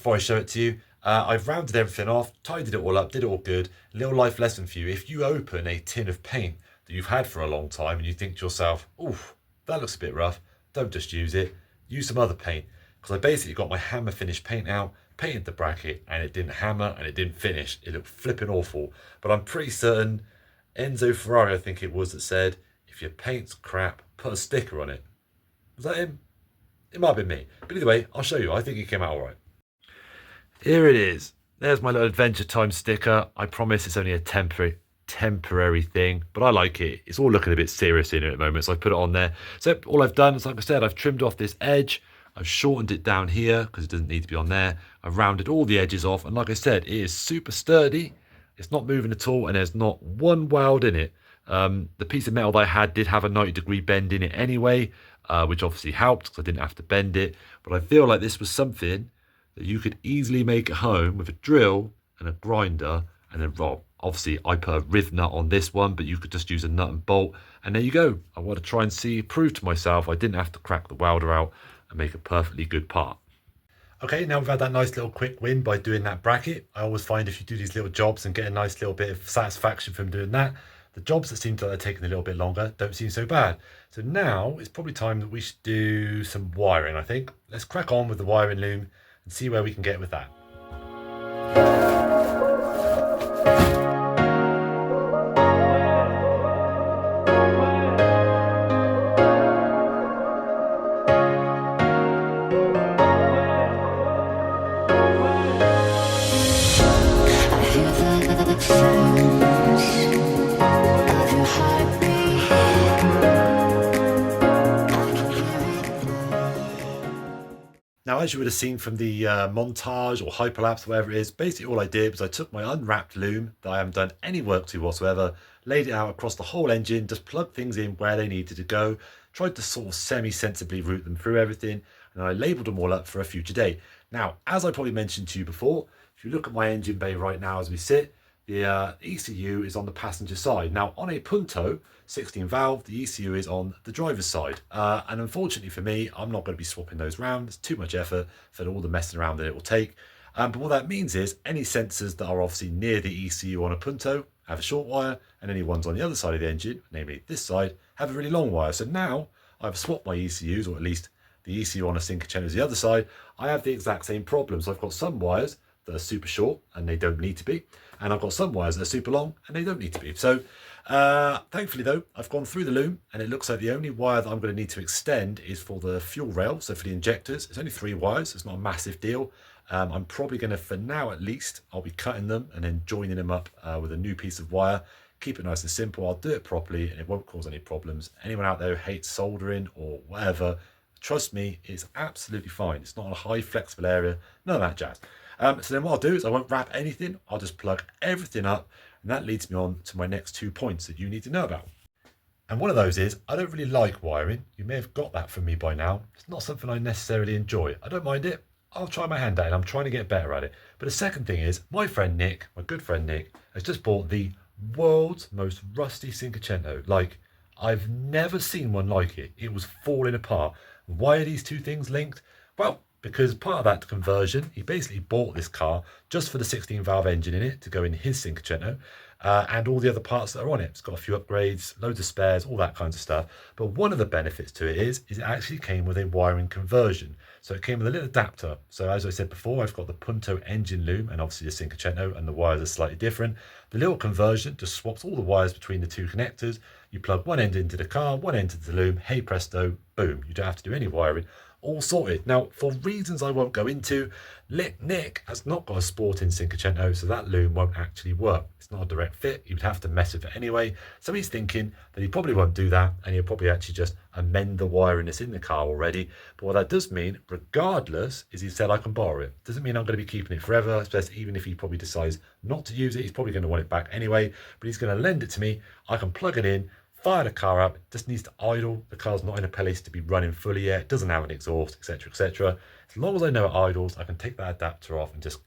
before I show it to you, I've rounded everything off, tidied it all up, did it all good. Little life lesson for you. If you open a tin of paint that you've had for a long time and you think to yourself, oof, that looks a bit rough, don't just use it, use some other paint. Because I basically got my hammer finish paint out, painted the bracket, and it didn't hammer and it didn't finish. It looked flipping awful. But I'm pretty certain Enzo Ferrari, I think it was, that said, if your paint's crap, put a sticker on it. Was that him? It might have been me. But either way, I'll show you. I think it came out all right. Here it is. There's my little Adventure Time sticker. I promise it's only a temporary thing, but I like it. It's all looking a bit serious in it at the moment, so I put it on there. So all I've done is, like I said, I've trimmed off this edge. I've shortened it down here because it doesn't need to be on there. I've rounded all the edges off, and like I said, it is super sturdy. It's not moving at all, and there's not one weld in it. The piece of metal that I had did have a 90-degree bend in it anyway, which obviously helped because I didn't have to bend it. But I feel like this was something that you could easily make at home with a drill and a grinder and then rob. Obviously, I put a riv nut on this one, but you could just use a nut and bolt. And there you go. I want to try and prove to myself I didn't have to crack the welder out and make a perfectly good part. Okay, now we've had that nice little quick win by doing that bracket. I always find if you do these little jobs and get a nice little bit of satisfaction from doing that, the jobs that seem to like they're taking a little bit longer don't seem so bad. So now it's probably time that we should do some wiring, I think. Let's crack on with the wiring loom and see where we can get with that. Now, as you would have seen from the montage or hyperlapse, whatever it is, basically all I did was I took my unwrapped loom that I haven't done any work to whatsoever, laid it out across the whole engine, just plugged things in where they needed to go, tried to sort of semi-sensibly route them through everything, and I labelled them all up for a future date. Now, as I probably mentioned to you before, if you look at my engine bay right now as we sit, the ECU is on the passenger side. Now, on a punto 16 valve, the ECU is on the driver's side. And unfortunately for me, I'm not going to be swapping those around. It's too much effort for all the messing around that it will take. But what that means is any sensors that are obviously near the ECU on a punto have a short wire, and any ones on the other side of the engine, namely this side, have a really long wire. So now I've swapped my ECUs, or at least the ECU on a Cinquecento is the other side. I have the exact same problem. So I've got some wires that are super short and they don't need to be, and I've got some wires that are super long and they don't need to be. So thankfully though, I've gone through the loom and it looks like the only wire that I'm going to need to extend is for the fuel rail, so for the injectors. It's only 3 wires, it's not a massive deal. I'm probably going to, for now at least, I'll be cutting them and then joining them up with a new piece of wire. Keep it nice and simple. I'll do it properly and it won't cause any problems. Anyone out there who hates soldering or whatever, trust me, it's absolutely fine. It's not a high flexible area, none of that jazz. So then what I'll do is I won't wrap anything. I'll just plug everything up, and that leads me on to my next 2 points that you need to know about. And one of those is I don't really like wiring. You may have got that from me by now. It's not something I necessarily enjoy. I don't mind it. I'll try my hand at it. I'm trying to get better at it. But the second thing is my friend Nick, my good friend Nick, has just bought the world's most rusty Cinquecento. Like, I've never seen one like it. It was falling apart. Why are these two things linked? Well, because part of that conversion, he basically bought this car just for the 16 valve engine in it to go in his Cinquecento, and all the other parts that are on it. It's got a few upgrades, loads of spares, all that kinds of stuff. But one of the benefits to it is it actually came with a wiring conversion. So it came with a little adapter. So as I said before, I've got the Punto engine loom and obviously the Cinquecento, and the wires are slightly different. The little conversion just swaps all the wires between the 2 connectors. You plug one end into the car, one end into the loom, hey presto, boom. You don't have to do any wiring. All sorted. Now, for reasons I won't go into, Nick has not got a sporting Cinquecento, so that loom won't actually work. It's not a direct fit. He would have to mess with it anyway. So he's thinking that he probably won't do that, and he'll probably actually just amend the wiring that's in the car already. But what that does mean, regardless, is he said I can borrow it. Doesn't mean I'm going to be keeping it forever, especially even if he probably decides not to use it. He's probably going to want it back anyway, but he's going to lend it to me. I can plug it in, fire the car up. It just needs to idle. The car's not in a place to be running fully yet. It doesn't have an exhaust, etc, etc. As long as I know it idles, I can take that adapter off and just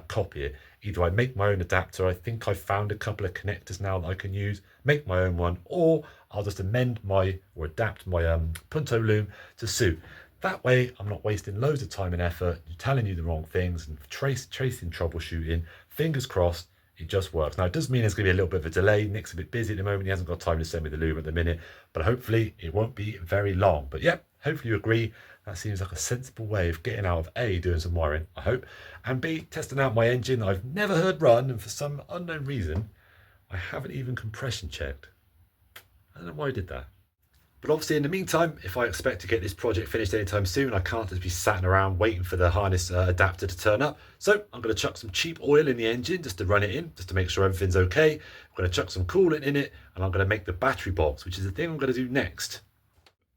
copy it. Either I make my own adapter, I think I've found a couple of connectors now that I can use, make my own one, or I'll just amend or adapt my Punto loom to suit. That way, I'm not wasting loads of time and effort telling you the wrong things and tracing troubleshooting. Fingers crossed, it just works. Now, it does mean there's going to be a little bit of a delay. Nick's a bit busy at the moment. He hasn't got time to send me the loom at the minute, but hopefully it won't be very long. But yeah, hopefully you agree. That seems like a sensible way of getting out of A, doing some wiring, I hope, and B, testing out my engine that I've never heard run, and for some unknown reason, I haven't even compression checked. I don't know why I did that. But obviously, in the meantime, if I expect to get this project finished anytime soon, I can't just be sat around waiting for the harness adapter to turn up. So I'm going to chuck some cheap oil in the engine just to run it in, just to make sure everything's okay. I'm going to chuck some coolant in it, and I'm going to make the battery box, which is the thing I'm going to do next.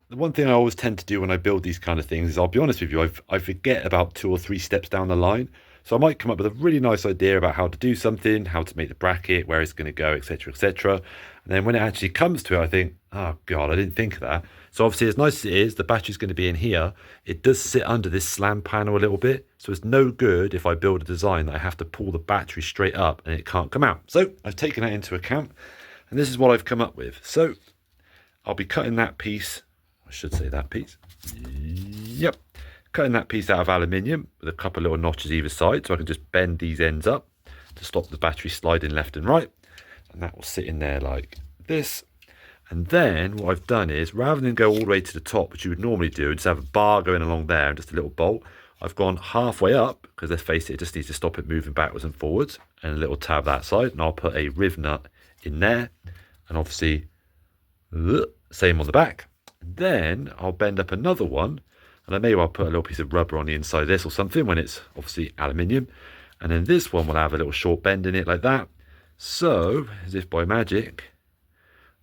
The one thing I always tend to do when I build these kind of things is, I'll be honest with you, I forget about 2 or 3 steps down the line. So I might come up with a really nice idea about how to do something, how to make the bracket, where it's going to go, etc., etc. And then when it actually comes to it, I think, oh God, I didn't think of that. So obviously, as nice as it is, the battery's going to be in here. It does sit under this slam panel a little bit. So it's no good if I build a design that I have to pull the battery straight up and it can't come out. So I've taken that into account, and this is what I've come up with. So I'll be cutting that piece. I should say that piece. Yep. Cutting that piece out of aluminium with a couple of little notches either side, so I can just bend these ends up to stop the battery sliding left and right. And that will sit in there like this. And then what I've done is, rather than go all the way to the top, which you would normally do, and just have a bar going along there and just a little bolt, I've gone halfway up, because let's face it, it just needs to stop it moving backwards and forwards, and a little tab that side, and I'll put a riv nut in there, and obviously same on the back. Then I'll bend up another one, and I may well put a little piece of rubber on the inside of this or something when it's obviously aluminium. And then this one will have a little short bend in it like that. So, as if by magic,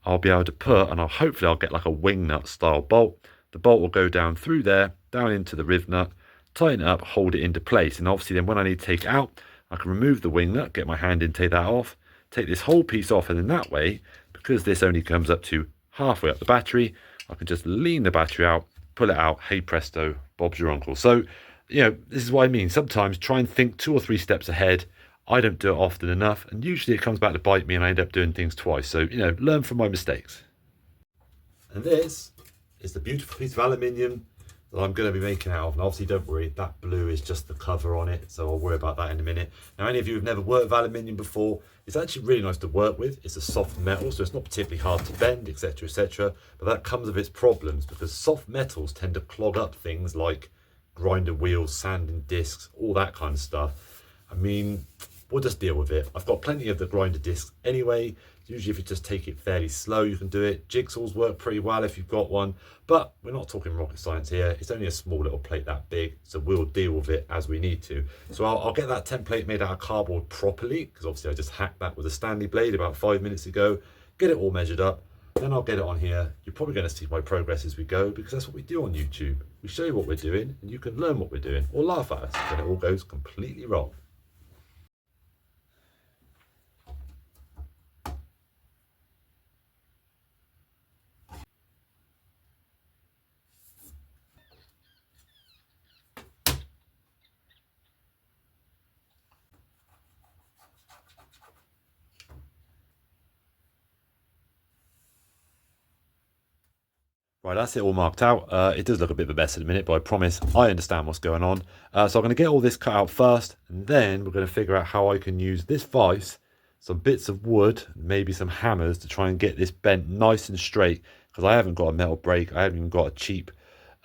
I'll be able to put, and hopefully I'll get like a wing nut style bolt. The bolt will go down through there, down into the riv nut, tighten it up, hold it into place. And obviously then when I need to take it out, I can remove the wing nut, get my hand in, take that off, take this whole piece off, and then that way, because this only comes up to halfway up the battery, I can just lean the battery out, pull it out, hey presto, Bob's your uncle. So, you know, this is what I mean. Sometimes try and think 2 or 3 steps ahead. I don't do it often enough, and usually it comes back to bite me and I end up doing things twice. So, you know, learn from my mistakes. And this is the beautiful piece of aluminium that I'm going to be making out of. And obviously, don't worry, that blue is just the cover on it, so I'll worry about that in a minute. Now, any of you who've never worked with aluminium before, it's actually really nice to work with. It's a soft metal, so it's not particularly hard to bend, etc., etc. But that comes with its problems, because soft metals tend to clog up things like grinder wheels, sanding discs, all that kind of stuff. I mean, we'll just deal with it. I've got plenty of the grinder discs anyway. Usually if you just take it fairly slow, you can do it. Jigsaws work pretty well if you've got one, but we're not talking rocket science here. It's only a small little plate that big, so we'll deal with it as we need to. So I'll get that template made out of cardboard properly, because obviously I just hacked that with a Stanley blade about 5 minutes ago. Get it all measured up, then I'll get it on here. You're probably going to see my progress as we go, because that's what we do on YouTube. We show you what we're doing, and you can learn what we're doing, or laugh at us when it all goes completely wrong. Right, that's it all marked out. It does look a bit of a mess in a minute, but I promise I understand what's going on. So I'm going to get all this cut out first, and then we're going to figure out how I can use this vise, some bits of wood, maybe some hammers to try and get this bent nice and straight, because I haven't got a metal brake. I haven't even got a cheap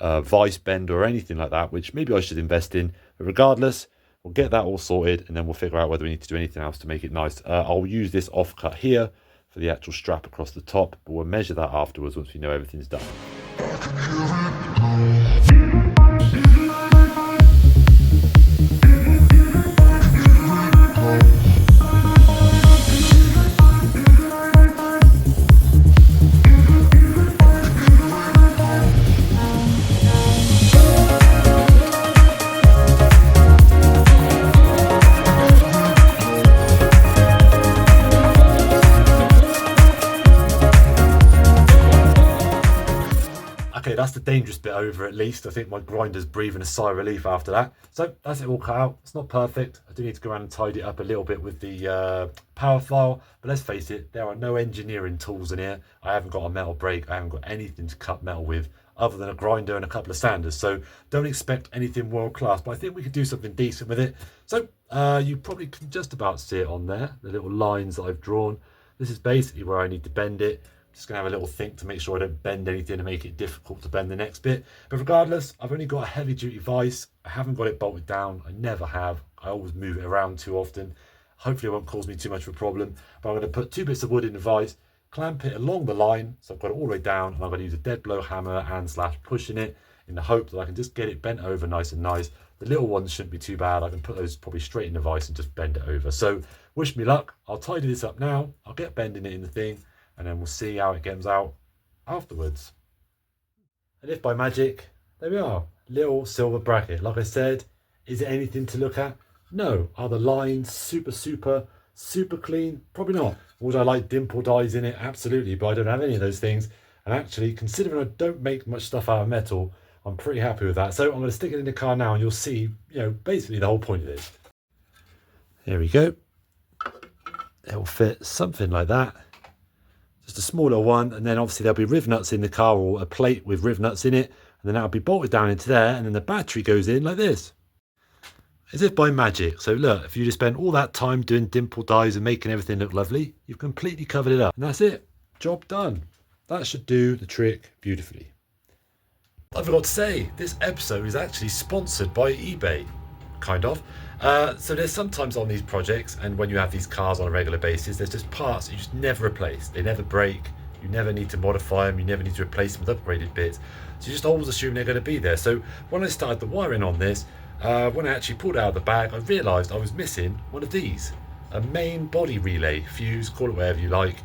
vise bender or anything like that, which maybe I should invest in. But regardless, we'll get that all sorted, and then we'll figure out whether we need to do anything else to make it nice. I'll use this offcut here for the actual strap across the top, but we'll measure that afterwards once we know everything's done. Okay, that's the dangerous bit over at least. I think my grinder's breathing a sigh of relief after that. So that's it all cut out. It's not perfect. I do need to go around and tidy it up a little bit with the power file. But let's face it, there are no engineering tools in here. I haven't got a metal brake. I haven't got anything to cut metal with other than a grinder and a couple of sanders. So don't expect anything world class, but I think we could do something decent with it. So you probably can just about see it on there, the little lines that I've drawn. This is basically where I need to bend it. Just gonna have a little think to make sure I don't bend anything and make it difficult to bend the next bit. But regardless, I've only got a heavy duty vise. I haven't got it bolted down. I never have. I always move it around too often. Hopefully it won't cause me too much of a problem. But I'm gonna put 2 bits of wood in the vise, clamp it along the line, so I've got it all the way down, and I'm gonna use a dead blow hammer and / pushing it in the hope that I can just get it bent over nice and nice. The little ones shouldn't be too bad. I can put those probably straight in the vise and just bend it over. So wish me luck. I'll tidy this up now. I'll get bending it in the thing, and then we'll see how it comes out afterwards. And if by magic, there we are, little silver bracket. Like I said, is it anything to look at? No. Are the lines super clean? Probably not. Would I like dimple dyes in it? Absolutely, but I don't have any of those things. And actually, considering I don't make much stuff out of metal, I'm pretty happy with that. So I'm going to stick it in the car now, and you'll see, basically the whole point of this. Here we go. It will fit something like that. Just a small little one, and then obviously there'll be riv nuts in the car, or a plate with riv nuts in it, and then that'll be bolted down into there, and then the battery goes in like this. As if by magic. So look, if you just spend all that time doing dimple dyes and making everything look lovely, you've completely covered it up. And that's it. Job done. That should do the trick beautifully. I forgot to say, this episode is actually sponsored by eBay. Kind of. So there's sometimes on these projects, and when you have these cars on a regular basis, there's just parts that you just never replace. They never break. You never need to modify them. You never need to replace them with upgraded bits. So you just always assume they're going to be there. So when I started the wiring on this, when I actually pulled it out of the bag, I realised I was missing one of these. A main body relay, fuse, call it whatever you like.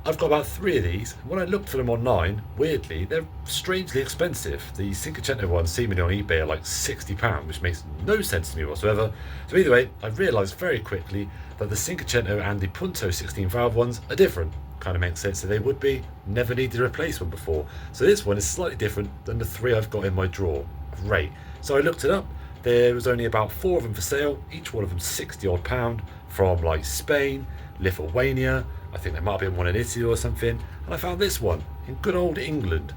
I've got about 3 of these. When I looked for them online, weirdly, they're strangely expensive. The Cinquecento ones seemingly on eBay are like £60, which makes no sense to me whatsoever. So either way, I realised very quickly that the Cinquecento and the Punto 16 valve ones are different. Kind of makes sense that they would be. Never needed to replace one before. So this one is slightly different than the 3 I've got in my drawer. Great. So I looked it up. There was only about 4 of them for sale, each one of them £60 odd, from like Spain, Lithuania, I think there might have been one in Italy or something, and I found this one in good old England.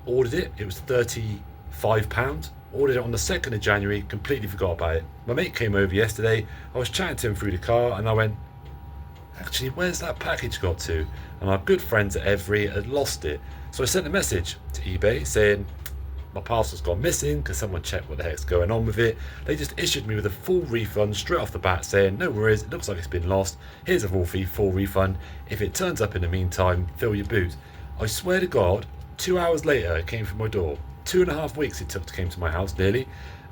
Ordered it, it was £35, ordered it on the 2nd of January, completely forgot about it. My mate came over yesterday, I was chatting to him through the car, and I went, actually, where's that package got to? And our good friends at Every had lost it. So I sent a message to eBay saying, my parcel's gone missing, because someone checked what the heck's going on with it. They just issued me with a full refund straight off the bat, saying, no worries, it looks like it's been lost. Here's a full fee, full refund. If it turns up in the meantime, fill your boot. I swear to God, 2 hours later, it came from my door. 2.5 weeks it took to come to my house, nearly.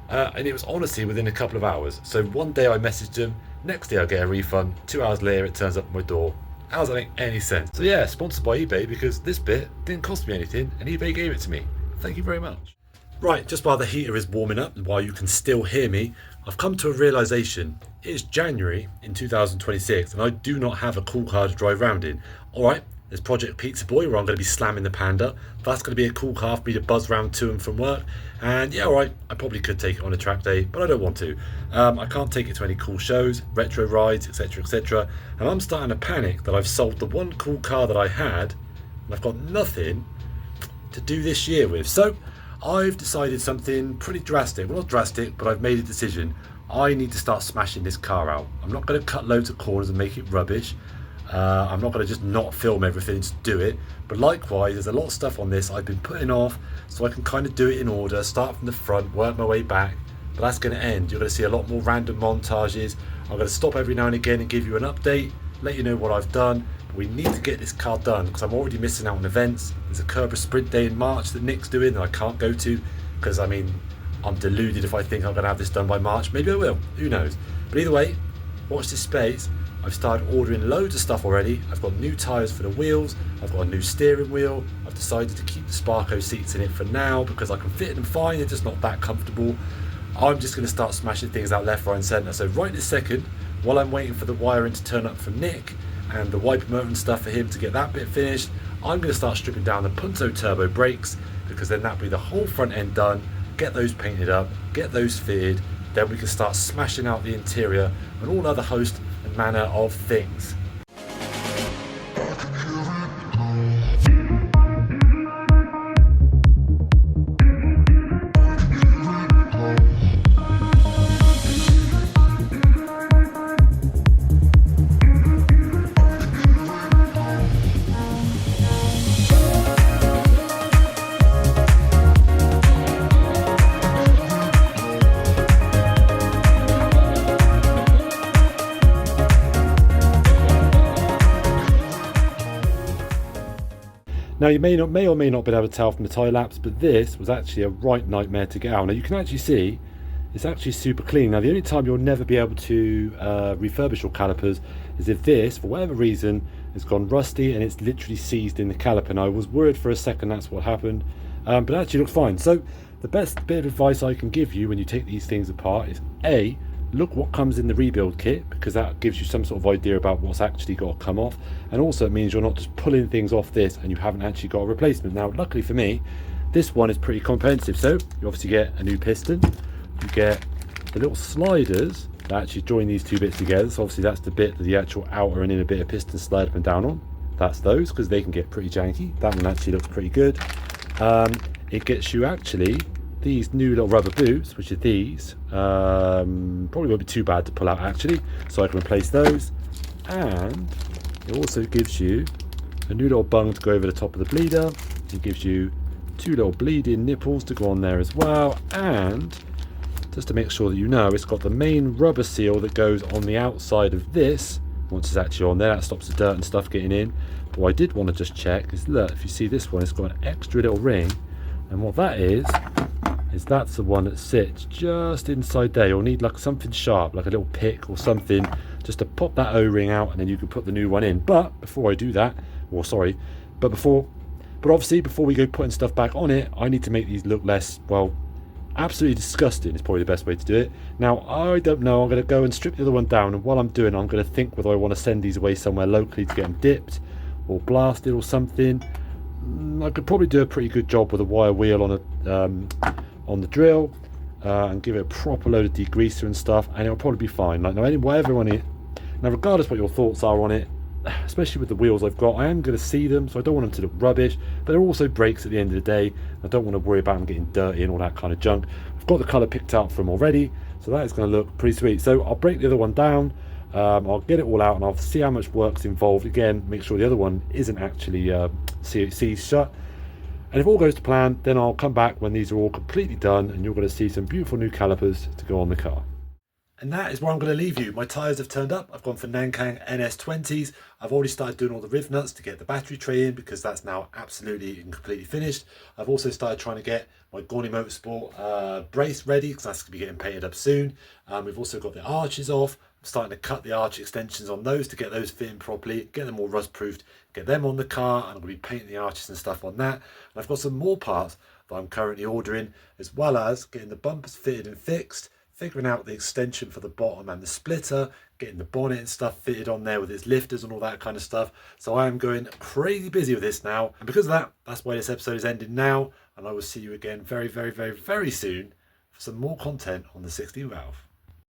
And it was honestly within a couple of hours. So one day I messaged them, next day I get a refund, 2 hours later it turns up at my door. How does that make any sense? So yeah, sponsored by eBay, because this bit didn't cost me anything, and eBay gave it to me. Thank you very much. Right, just while the heater is warming up and while you can still hear me, I've come to a realisation. It is January in 2026 and I do not have a cool car to drive around in. Alright, there's Project Pizza Boy where I'm going to be slamming the Panda. That's going to be a cool car for me to buzz around to and from work. And yeah, alright, I probably could take it on a track day, but I don't want to. I can't take it to any cool shows, retro rides, etc, etc. And I'm starting to panic that I've sold the one cool car that I had and I've got nothing to do this year with. So I've decided something pretty drastic. Well, not drastic, but I've made a decision. I need to start smashing this car out. I'm not going to cut loads of corners and make it rubbish. I'm not going to just not film everything and just do it. But likewise, there's a lot of stuff on this I've been putting off, so I can kind of do it in order, start from the front, work my way back. But that's going to end. You're going to see a lot more random montages. I'm going to stop every now and again and give you an update, let you know what I've done. We need to get this car done because I'm already missing out on events. There's a Kerber sprint day in March that Nick's doing that I can't go to because, I mean, I'm deluded if I think I'm going to have this done by March. Maybe I will, who knows. But either way, watch this space. I've started ordering loads of stuff already. I've got new tyres for the wheels. I've got a new steering wheel. I've decided to keep the Sparco seats in it for now because I can fit in them fine. They're just not that comfortable. I'm just going to start smashing things out left, right and centre. So right this second, while I'm waiting for the wiring to turn up from Nick and the wiper motor and stuff for him to get that bit finished, I'm going to start stripping down the Punto turbo brakes because then that'll be the whole front end done, get those painted up, get those fitted, then we can start smashing out the interior and all other host and manner of things. Now you may or may not be able to tell from the time lapse, but this was actually a right nightmare to get out. Now you can actually see it's actually super clean. Now the only time you'll never be able to refurbish your calipers is if this, for whatever reason, has gone rusty and it's literally seized in the caliper. And I was worried for a second that's what happened, but it actually looks fine. So the best bit of advice I can give you when you take these things apart is A, look what comes in the rebuild kit, because that gives you some sort of idea about what's actually got to come off, and also it means you're not just pulling things off this and you haven't actually got a replacement. Now luckily for me, this one is pretty comprehensive. So you obviously get a new piston, you get the little sliders that actually join these two bits together. So obviously that's the bit that the actual outer and inner bit of piston slide up and down on. That's those, because they can get pretty janky. That one actually looks pretty good. It gets you actually these new little rubber boots, which are these. Probably won't be too bad to pull out actually, so I can replace those. And it also gives you a new little bung to go over the top of the bleeder. It gives you two little bleeding nipples to go on there as well. And just to make sure that you know, it's got the main rubber seal that goes on the outside of this. Once it's actually on there, that stops the dirt and stuff getting in. But what I did want to just check is, look, if you see this one, it's got an extra little ring. And what that is that's the one that sits just inside there. You'll need like something sharp, like a little pick or something, just to pop that O-ring out, and then you can put the new one in. But before I do that, or sorry, but obviously before we go putting stuff back on it, I need to make these look less, well, absolutely disgusting is probably the best way to do it. Now I don't know, I'm going to go and strip the other one down, and while I'm doing, I'm going to think whether I want to send these away somewhere locally to get them dipped or blasted or something. I could probably do a pretty good job with a wire wheel on the drill, and give it a proper load of degreaser and stuff, and it'll probably be fine. Like, now whatever on it, now regardless what your thoughts are on it, especially with the wheels I've got, I am going to see them, so I don't want them to look rubbish, but they're also brakes at the end of the day. I don't want to worry about them getting dirty and all that kind of junk. I've got the colour picked out from already, so that is going to look pretty sweet. So I'll break the other one down, I'll get it all out, and I'll see how much work's involved. Again, make sure the other one isn't actually seized shut. And if all goes to plan, then I'll come back when these are all completely done, and you're going to see some beautiful new calipers to go on the car. And that is where I'm going to leave you. My tyres have turned up. I've gone for Nankang NS20s. I've already started doing all the riv nuts to get the battery tray in, because that's now absolutely and completely finished. I've also started trying to get my Gorney Motorsport brace ready, because that's going to be getting painted up soon. We've also got the arches off. I'm starting to cut the arch extensions on those to get those fitting properly, get them all rust proofed, get them on the car, and I'm going to be painting the arches and stuff on that. And I've got some more parts that I'm currently ordering, as well as getting the bumpers fitted and fixed, figuring out the extension for the bottom and the splitter, getting the bonnet and stuff fitted on there with its lifters and all that kind of stuff. So I am going crazy busy with this now, and because of that, that's why this episode is ending now, and I will see you again very, very, very, very soon for some more content on the 16 valve.